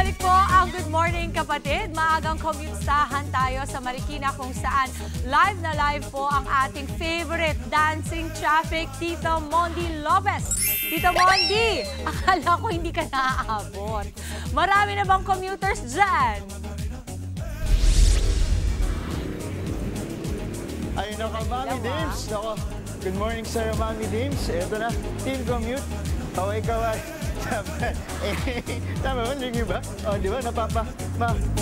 Nagbabalik po ang Good Morning Kapatid. Maagang commutahan tayo sa Marikina kung saan live na live po ang ating favorite dancing traffic, Tito Mondi Lopez. Tito Mondi, akala ko hindi ka naaabot. Marami na bang commuters dyan? Ay, nako, Mami Dims. Nako, good morning sa'yo, Mami Dims. Ito na, Team Commute. Kaway-kaway. Tama ba? Hindi ba? O, di ba?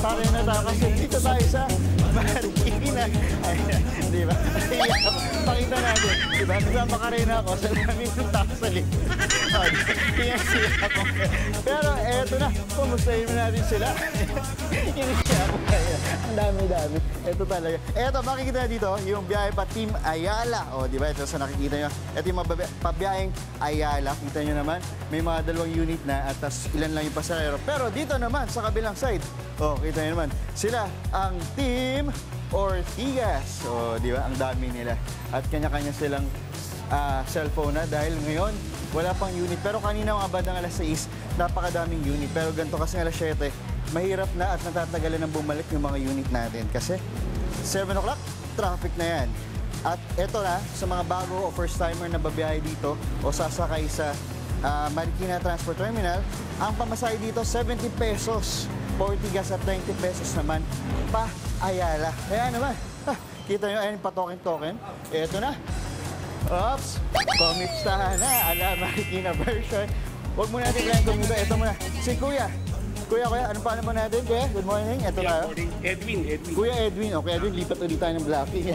Pare na tayo kasi dito tayo sa Marikina. Ayan, di ba? Pakita natin. Di ba? Nagmamakare ako sa laming ng tao sa link. O, pinasiya ako. Pero eto na, kumustahin natin sila. Inisiya ako kaya. Ang dami-dami. Ito talaga. Eto, makikita na dito yung biyahe pa Team Ayala. O, di ba? Ito sa nakikita nyo. Ito yung pabiyaheng Ayala. Kita nyo naman, may mga dalawang unit na at tas ilan lang yung pasahero. Pero dito naman, sa kabilang side, oh, kita nyo naman, sila ang Team Ortigas. So, di ba? Ang dami nila. At kanya-kanya silang cellphone na dahil ngayon, wala pang unit. Pero kanina mga bandang alas 6, napakadaming unit. Pero ganito kasi alas 7, mahirap na at natatagalan ng bumalik yung mga unit natin. Kasi 7 o'clock, traffic na yan. At eto na, sa mga bago o first-timer na babiyahe dito o sasakay sa Marikina Transport Terminal, ang pamasahe dito 70 pesos. 40 gas at 20 pesos naman pa Ayala. Kaya naman, kita nyo, ayun pa token-token. Eto na. Oops! Commutahan na, ala Marikina version. Huwag muna natin kailangan kumita. Ito muna. Si Kuya. Kuya, anong paano mo natin? Kuya, good morning. Ito na. Edwin. Kuya Edwin. Okay, Edwin, lipat ulit tayo ng blocking.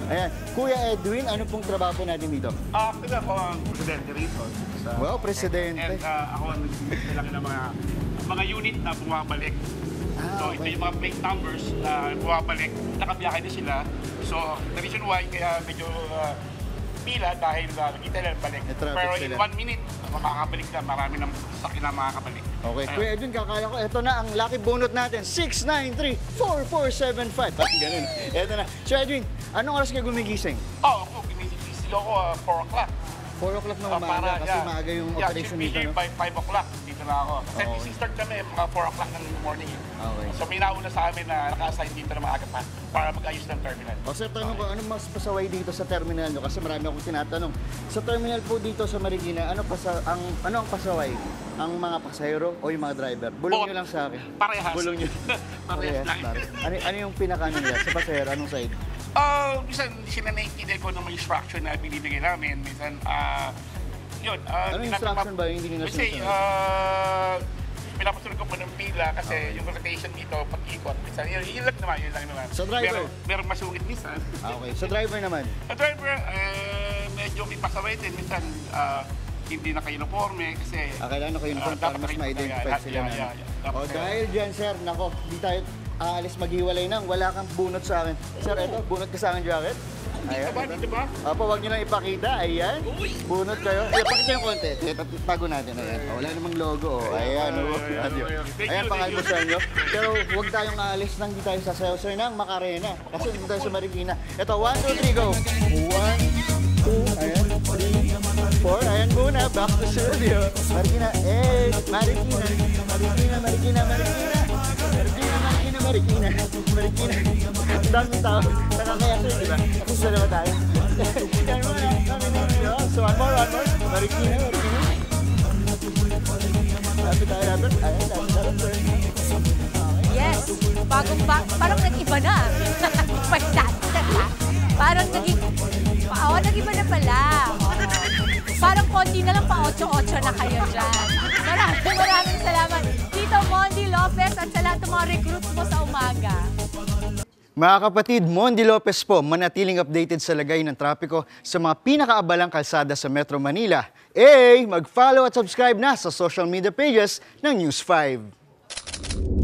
Ayan. Kuya Edwin, ano pong trabaho po natin dito? Actually, ako ang presidente rito. Wow, presidente. And ako ang nagsisilaki ng mga unit na bumabalik. So, ito yung mga plate numbers na bumabalik. Nakabiyahe na sila. So, the reason why kaya medyo pila dahil nakita nila balik. Pero in 1 minute, makakabalik na. Marami ng sakin na makakabalik. Okay. Kuya Edwin, kakaya ko. Ito na ang lucky bunot natin. 693-4475. Ganun. Ito na. So Edwin, anong oras kayo gumigising? Ako, gumigising ako 4 o'clock. 4 o'clock na umaga kasi maaga yung operation dito. Yeah, by 5 o'clock dito na ako. Kasi start kami mga 4 o'clock ng morning. Okay. So may nauna sa amin na naka-assign dito na maaga pa para mag-ayos ng terminal. O sir, tanong ko, anong mas pasaway dito sa terminal nyo? Kasi marami akong tinatanong. Sa terminal po dito sa Marikina, ano ang pasaway? Ang mga pasahero o yung mga driver? Bulong nyo lang sa akin. Parehas. Bulong nyo. Parehas lang. Ano yung pinaka nila sa pasahero? Anong side? Minsan hindi sila naiintindihan ko ng mga instruction na binibigay namin. Minsan, yun. Anong instruction ba yung hindi nila kasi, sinusunod? pinapasunod ko po ng pila kasi yung rotation dito, pag-ikot. Minsan, yun lang naman. Sa driver? Merong masungit minsan. Okay. Sa driver naman? Sa driver, medyo may pasaway din. Minsan, hindi naka-uniforme kasi... Kailangan naka-uniforme para mas ma-identify sila namin. O dahil dyan, sir, nako, di tayo aalis maghiwalay nang wala kang bunot sa akin. Sir, eto, bunot ka sa akin jacket. Ayan, dito ba? Opo, huwag nyo lang ipakita. Ayan. Bunot kayo. Pakita yung konti. Tago natin. Ayan. Wala namang logo. Ayan. Ayan, pangalmusan nyo. Pero huwag tayong aalis nang di tayo sasayaw. Sir, nang Macarena. Kasi hindi tayo sa Marikina. Ito, 1, 2, 3, go. 1, 2, ayan. 3, 4. Ayan muna. Back to studio. Marikina. Marikina. Marikina. Ang daming tao. Nakakaya sir, di ba? Kasi sa naman tayo. Yan muna. So, one more. Marikina. Lapit tayo. Ayan, lapit sir. Yes. Parang nag-iba na. Parang nag-iba na pala. Parang konti na lang, pa 8-8 na kayo dyan. Maraming salamat. Tito Mondi Lopez at sa lahat ng mga recruits mo sa umaga. Mga kapatid, Mondi Lopez po, manatiling updated sa lagay ng trapiko sa mga pinakaabalang kalsada sa Metro Manila. Mag-follow at subscribe na sa social media pages ng News 5.